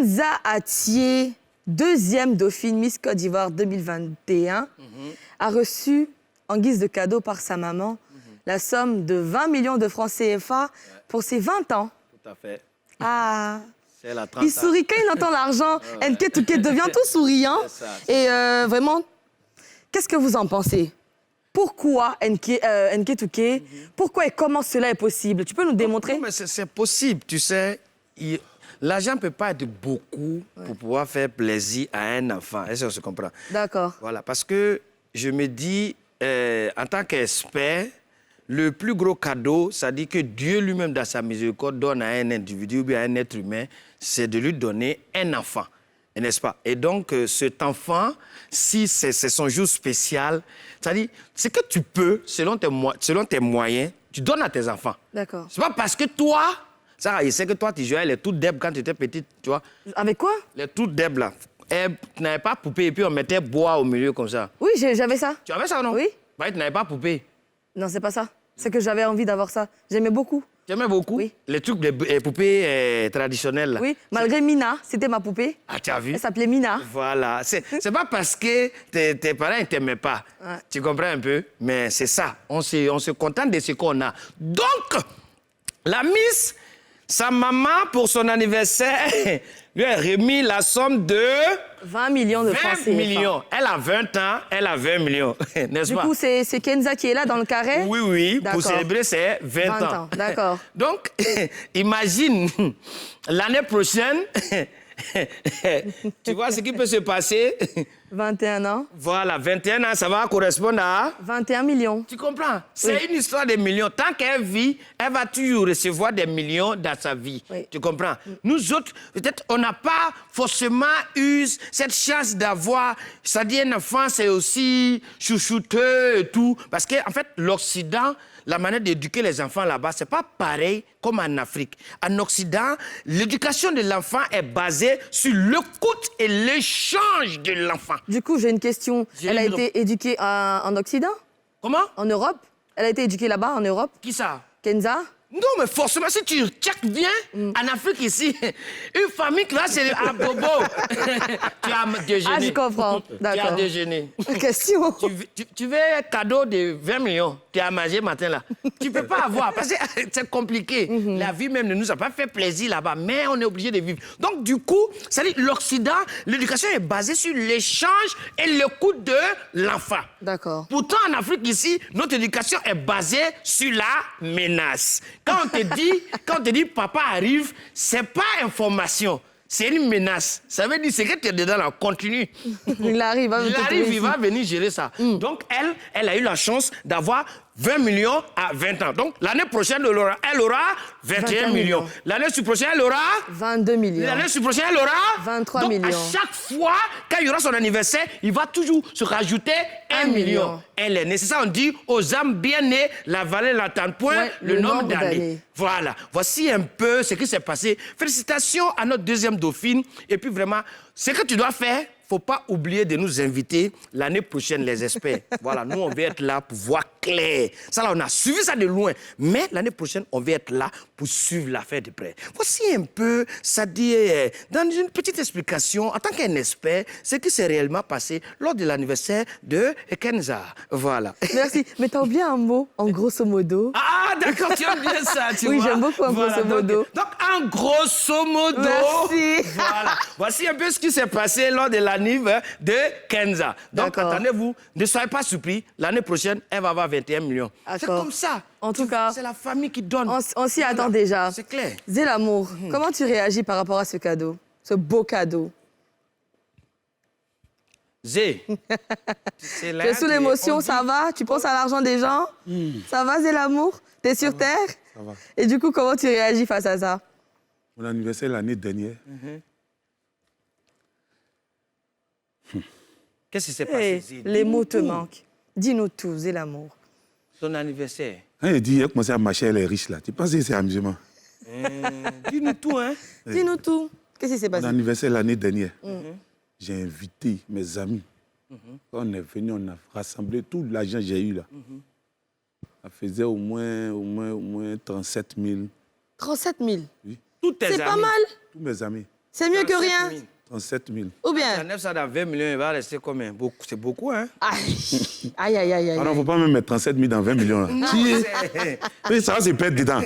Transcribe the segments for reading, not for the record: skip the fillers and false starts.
Kenza Atié, deuxième dauphine Miss Côte d'Ivoire 2021, a reçu, en guise de cadeau par sa maman, la somme de 20 millions de francs CFA pour ses 20 ans. Tout à fait. Ah, C'est la 30 il sourit quand il entend l'argent. NK Touké devient tout souriant. C'est ça. Et vraiment, qu'est-ce que vous en pensez? Pourquoi NK Touké? Pourquoi et comment cela est possible? Tu peux nous démontrer? Non, mais c'est possible, tu sais. L'argent ne peut pas être beaucoup pour pouvoir faire plaisir à un enfant. Est-ce qu'on se comprend? D'accord. Voilà, parce que je me dis, en tant qu'expert, le plus gros cadeau, c'est-à-dire que Dieu lui-même, dans sa miséricorde, donne à un individu ou bien à un être humain, c'est de lui donner un enfant, n'est-ce pas? Et donc, cet enfant, si c'est son jour spécial, c'est-à-dire, ce que tu peux, selon tes moyens, tu donnes à tes enfants. D'accord. C'est pas parce que toi, ça, je sais que toi, tu jouais les toutes d'eb quand tu étais petite, tu vois. Avec quoi? Les toutes d'eb, là. Tu n'avais pas poupée et puis on mettait bois au milieu comme ça. Oui, j'avais ça. Tu avais ça ou non? Oui. Bah, tu n'avais pas poupée. Non, c'est pas ça. C'est que j'avais envie d'avoir ça. J'aimais beaucoup. Tu aimais beaucoup? Oui. Les trucs des poupées traditionnelles, là. Oui, malgré Mina, c'était ma poupée. Ah, tu as vu? Elle s'appelait Mina. Voilà. C'est pas parce que tes parents ne t'aimaient pas. Ouais. Tu comprends un peu? Mais c'est ça. On se contente de ce qu'on a. Donc, la Miss, sa maman, pour son anniversaire, lui a remis la somme de 20 millions de francs 20 CFA. millions. Elle a 20 ans, elle a 20 millions. N'est-ce Du pas? coup, c'est Kenza qui est là dans le carré? Oui, oui, pour D'accord. célébrer ses 20 20 ans. ans, d'accord. Donc, imagine, l'année prochaine, tu vois ce qui peut se passer? 21 ans. Voilà, 21 ans, ça va correspondre à... 21 millions. Tu comprends? C'est une histoire de millions. Tant qu'elle vit, elle va toujours recevoir des millions dans sa vie. Oui. Tu comprends? Nous autres, peut-être, on n'a pas forcément eu cette chance d'avoir... C'est-à-dire, un enfant, c'est aussi chouchouteux et tout. Parce qu'en fait, l'Occident, la manière d'éduquer les enfants là-bas, c'est pas pareil comme en Afrique. En Occident, l'éducation de l'enfant est basée sur l'écoute et l'échange de l'enfant. Du coup, j'ai une question. J'ai Elle a une- été éduquée en Occident? Comment? En Europe? Elle a été éduquée là-bas, en Europe? Qui ça? Kenza? Non, mais forcément, si tu checkes bien, en Afrique ici, une famille qui va c'est à Bobo. Tu as déjeuné. Ah, je comprends. Tu as D'accord. déjeuné. Question. Tu veux un cadeau de 20 millions, tu as mangé matin là. Tu ne peux pas avoir, parce que c'est compliqué. La vie même ne nous a pas fait plaisir là-bas, mais on est obligé de vivre. Donc, du coup, ça dit l'Occident, l'éducation est basée sur l'échange et l'écoute de l'enfant. D'accord. Pourtant, en Afrique, ici, notre éducation est basée sur la menace. Quand on te dit papa arrive, c'est pas information, c'est une menace. Ça veut dire c'est que tu es dedans là, continue. Il arrive, Il va venir gérer ça. Donc, elle a eu la chance d'avoir 20 millions à 20 ans. Donc, l'année prochaine, elle aura 21 millions. L'année prochaine, elle aura... 22 millions. L'année prochaine, elle aura... 23 Donc, millions. à chaque fois, quand il y aura son anniversaire, il va toujours se rajouter 1 million. Elle est née. C'est ça, on dit, aux âmes bien nées, la vallée n'attend point Ouais, le nombre d'années. Voilà. Voici un peu ce qui s'est passé. Félicitations à notre deuxième dauphine. Et puis, vraiment, ce que tu dois faire, faut pas oublier de nous inviter l'année prochaine, les experts. Voilà, nous, on va être là pour voir clair. Ça, là, on a suivi ça de loin. Mais l'année prochaine, on va être là pour suivre l'affaire de près. Voici un peu, ça dit, dans une petite explication, en tant qu'un expert, ce qui s'est réellement passé lors de l'anniversaire de Kenza. Voilà. Merci. Mais t'as oublié un mot, en grosso modo. Ah, d'accord, tu aimes bien ça, tu vois. Oui, j'aime beaucoup en grosso modo. Donc, en grosso modo, Merci. voilà. Voici un peu ce qui s'est passé lors de l'anniversaire de Kenza. Donc, D'accord. attendez-vous, ne soyez pas surpris. L'année prochaine, elle va avoir 21 millions. C'est D'accord. comme ça. En tout cas, c'est la famille qui donne. on s'y attend Voilà. déjà. C'est clair. Zélamour, comment tu réagis par rapport à ce cadeau, ce beau cadeau? Zé. Tu es sous l'émotion, ça va? Tu penses à l'argent des gens? Ça va, Zélamour? T'es sur terre? Ça va. Et du coup, comment tu réagis face à ça? Mon anniversaire l'année dernière. Qu'est-ce qui s'est passé, Hey, Zé? les mots te Dis-nous tout. manquent. Dis-nous tout, Zélamour. Son anniversaire. Quand il dit, il a commencé à marcher, elle est riche là. Tu penses que c'est amusement? Dis-nous tout, hein. Dis-nous tout. Qu'est-ce qui s'est Mon passé? anniversaire l'année dernière. J'ai invité mes amis. Quand on est venu, on a rassemblé tout l'argent que j'ai eu là. Ça faisait au moins 37 000. 37 000. Oui. Tous tes C'est amis. pas mal. Tous mes amis. C'est mieux que 37 rien. 000. 37 000. Ou bien? 39, ça dans 20 millions, il va rester combien? C'est beaucoup, hein? Aïe, aïe, aïe, aïe. Alors, il ne faut pas même mettre 37 000 dans 20 millions. Là. Oui, ça va se perdre dedans.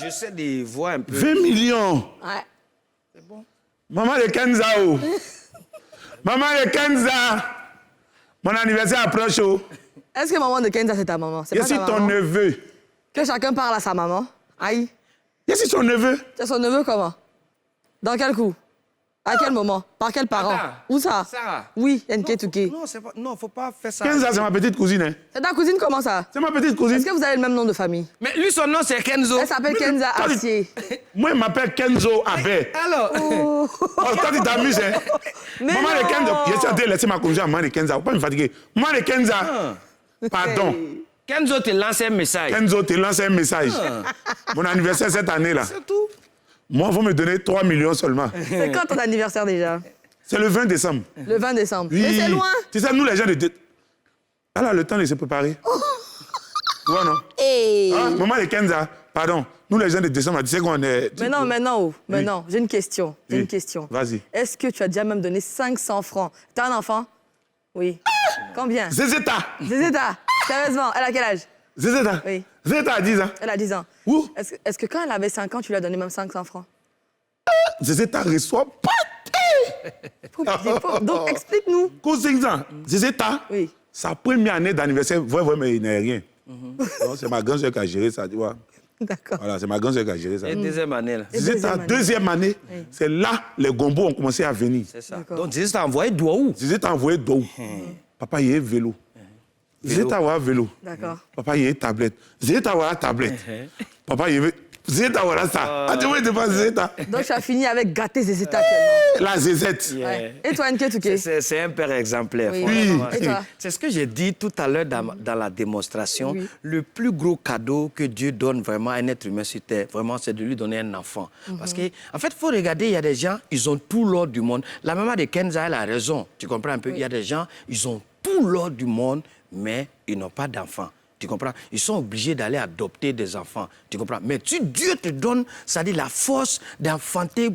J'essaie de voir un peu. 20 millions. Ouais. C'est bon. Maman de Kenza, oh. Maman de Kenza. Mon anniversaire approche, oh. Est-ce que maman de Kenza, c'est ta maman? C'est Je pas suis ta ton maman? neveu. Que chacun parle à sa maman. Aïe. Je suis son neveu. C'est son neveu comment? Dans quel coup? À quel moment? Par quel parent? Attends. Où ça? Sarah. Oui, NK Touké. Non, c'est pas... non, faut pas faire ça. Kenza, c'est ma petite cousine. Hein. C'est ta cousine comment ça? C'est ma petite cousine. Est-ce que vous avez le même nom de famille? Mais lui, son nom, c'est Kenzo. Elle s'appelle Kenza toi, Assier. Moi, il m'appelle Kenzo Abe. Alors, Oh, toi, tu t'amuses, hein. Mais Maman de non. Kenza. Je suis en train de laisser ma congé à maman de Kenza. Faut pas me fatiguer. Maman de Kenza. Pardon. Kenzo te lance un message. Kenzo te lance un message. Mon anniversaire cette année-là. C'est tout. Moi, il faut me donner 3 millions seulement. C'est quand ton anniversaire déjà? C'est le 20 décembre. Le 20 décembre. Oui. Mais c'est loin. Tu sais, nous, les gens de... Elle a le temps de se préparer. Tu vois, non? Hey. Ah, maman de Kenza, pardon. Nous, les gens de décembre, tu sais qu'on est... Mais non, Mais Oui. non, j'ai une question. J'ai Oui. une question. Vas-y. Est-ce que tu as déjà même donné 500 francs? T'as un enfant? Oui. Combien? Zézéta. Zézéta, sérieusement, elle a quel âge? Zézéta. Oui. Zézéta a 10 ans. Elle a 10 ans. Où? Est-ce que quand elle avait 5 ans, tu lui as donné même 500 francs? Zézéta reçoit pas. Donc, explique-nous. Cousin, Zézéta, Oui. sa première année d'anniversaire, ouais, mais il n'est rien. Non, c'est ma grande soeur qui a géré ça, tu vois. D'accord. Voilà, c'est ma grande soeur qui a géré ça. Et deuxième année, là. Et Zézéta, deuxième année, c'est là les gombos ont commencé à venir. C'est ça. D'accord. Donc, Jésus t'a envoyé doigt où? Zézéta a envoyé d'eau. Papa, il y a vélo. Zézéta a vélo. D'accord. Papa, il y a tablette. Zézéta a tablette. Papa, il y a... Zézéta a ça. Ah, tu vois, tu pas Zézéta. Donc, tu as fini avec gâter Zézéta actuellement. La Zézette. Yeah. Ouais. Et toi, NK Touké? C'est un père exemplaire. Oui. franchement. Et toi? C'est ce que j'ai dit tout à l'heure dans la démonstration. Oui. Le plus gros cadeau que Dieu donne vraiment à un être humain sur terre, vraiment, c'est de lui donner un enfant. Parce que, en fait, il faut regarder, il y a des gens, ils ont tout l'or du monde. La maman de Kenza, elle a raison. Tu comprends un peu? Il y a des gens, ils ont tout l'or du monde, mais ils n'ont pas d'enfants. Tu comprends? Ils sont obligés d'aller adopter des enfants. Tu comprends? Mais Dieu te donne, ça dit la force d'enfanter.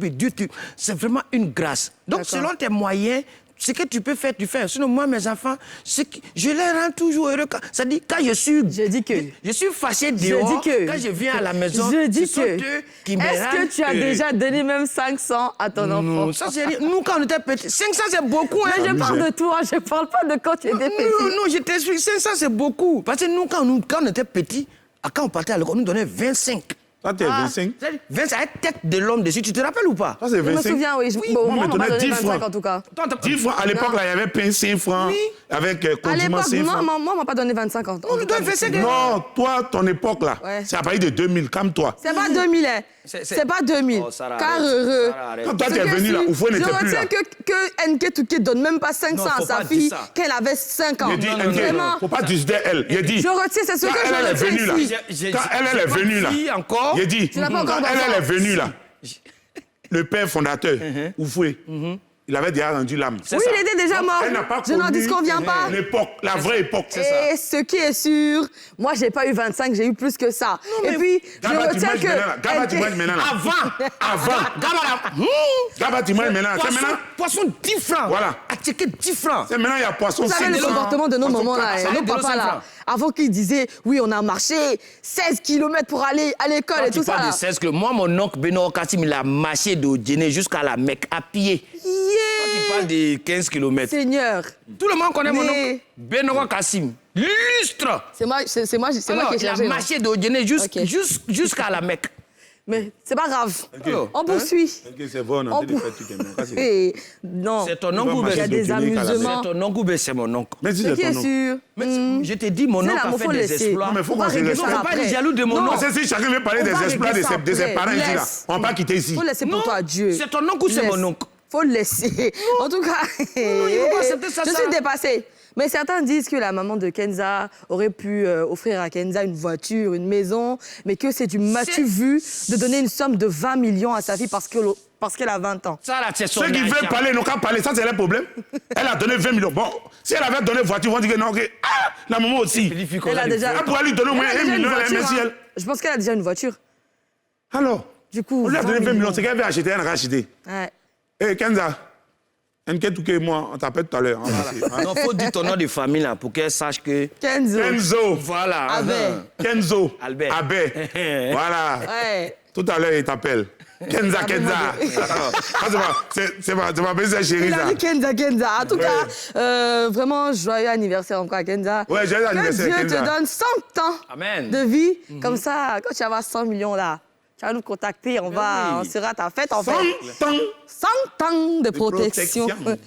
C'est vraiment une grâce. Donc, D'accord. selon tes moyens, ce que tu peux faire, tu fais. Sinon, moi, mes enfants, je les rends toujours heureux. Ça dit, quand je suis... Je dis que... Je suis fâché Je dehors. dis que... Quand je viens à la maison, Je dis ce sont que... eux qui me Est-ce que rendent tu as heureux. déjà donné même 500 à ton enfant? Non, ça c'est rien. Nous, quand on était petits, 500 c'est beaucoup. Hein. Mais je parle de toi, je parle pas de quand tu étais petit. Non, je t'explique, 500 c'est beaucoup. Parce que nous, quand on était petits, quand on partait à l'école, on nous donnait 25. Toi, tu es 25. 25 avec tête de l'homme dessus, tu te rappelles ou pas? Ça, c'est Je me 25. souviens, oui. moi, Bon, on moi, me on m'a donnait donné 10 25 francs. en tout cas. 10 francs, à l'époque, là, il y avait pain 5 francs. Oui. Avec À condiment l'époque, 5 francs. moi, on m'a pas donné 25 ans. On nous donne 25. Non, toi, ton époque, là, Ouais. c'est à partir de 2000, calme-toi. C'est pas 2000, hein. C'est- C'est pas 2000. Oh, Sarah, Car arrête. heureux. Sarah, arrête. Quand toi, Ce tu es que venu, si- là, Oufoué n'était Je plus là. retiens que NK Touké donne même pas 500 Non, à faut sa pas fille dire ça. quand elle avait 5 ans. Il dit, Vraiment. faut pas discuter elle. Il dit, Je retiens, c'est ce quand que je elle est venue, là, retiens ici. quand elle est venue, là, encore. il dit, n'as pas encore quand d'enfant. elle est venue, là, le père fondateur, Oufoué, il avait déjà rendu l'âme. Oui, il était déjà mort. Elle n'a pas Je n'en connu disconviens pas. l'époque, la vraie époque. Et ce qui est sûr, moi, j'ai pas eu 25, j'ai eu plus que ça. Et puis, je Gaba, tu retiens manges maintenant, là. Gaba, tu NK manges maintenant, là. Avant. Gaba, Tu manges maintenant. C'est Poisson, maintenant. poisson 10 francs. Voilà. À checker 10 francs. C'est maintenant, il y a poisson Vous savez 5 le francs. comportement de nos Poisson mamans, 4 là, francs. nos de papas, 5 là. francs. Avant qu'ils disaient, oui, on a marché 16 km pour aller à l'école Quand et tu tout ça. parles là. de 16 que moi, mon oncle Benoît Kassim, il a marché de Djéné jusqu'à la Mecque à pied. Quand tu Yeah! parles de 15 km. Seigneur, Tout le monde connaît mon Mais- oncle Benoît Kassim. L'illustre. c'est moi Alors, qui ai il a cherché. là. marché de Djéné Ok. jusqu'à la Mecque. Mais c'est pas grave. Alors, On poursuit. Ok, c'est bon, on est en train de faire tout le monde. Ça, c'est- Et non, c'est ton oncle ou Il il y a de des Djéné qu'à la amusements. c'est ton oncle ou c'est mon oncle? Mais si Ce c'est qui est ton nom. sûr, Mais je te dis, mon c'est oncle là, a faut fait le des laisser. exploits. Non, mais faut On va qu'on se régler laisse. ça Non, faut pas après. être jaloux de mon Non. oncle. C'est si chacun veut parler On des va exploits régler ça de ses après. parents ici, là. Laisse. On va pas quitter ici. Faut laisser pour Non, toi Dieu. c'est ton oncle ou c'est Laisse. mon oncle? Faut le laisser. En tout cas, il faut pas accepter ça, je ça. suis dépassée. Mais certains disent que la maman de Kenza aurait pu offrir à Kenza une voiture, une maison, mais que c'est du m'as-tu vu de donner une somme de 20 millions à sa fille parce qu'elle a 20 ans. Ça, là, c'est son Ceux qui argent. veulent parler n'ont qu'à parler, ça c'est leur problème. Elle a donné 20 millions. Bon, si elle avait donné voiture, ils vont dire que non, ok. Ah, la maman aussi. Elle a déjà... Elle pourrait lui donner au moins Elle a 1 déjà une million, voiture, même si hein. elle... Je pense qu'elle a déjà une voiture. Alors, Du coup, On lui a 20 donné 20 millions. millions. C'est qu'elle avait acheté, elle a racheté. Ouais. Hé, Kenza, Nketouké et moi, on t'appelle tout à l'heure. Hein. Non, faut dire ton nom de famille là pour qu'elle sache que. Kenzo. Kenzo. Voilà. Abel. Kenzo. Albert. Abel. Voilà. Ouais. Tout à l'heure, il t'appelle. Kenza, Kenza. C'est ma belle chérie, Il ça. a dit Kenza. En tout cas, vraiment joyeux anniversaire encore à Kenza. Ouais, joyeux anniversaire, Que Dieu Kenza. te donne 100 ans Amen. de vie. Comme ça, quand tu vas avoir 100 millions là, tu vas nous contacter, on oui. sera à ta fête en fait. 100 ans 100 ans de protection. protection.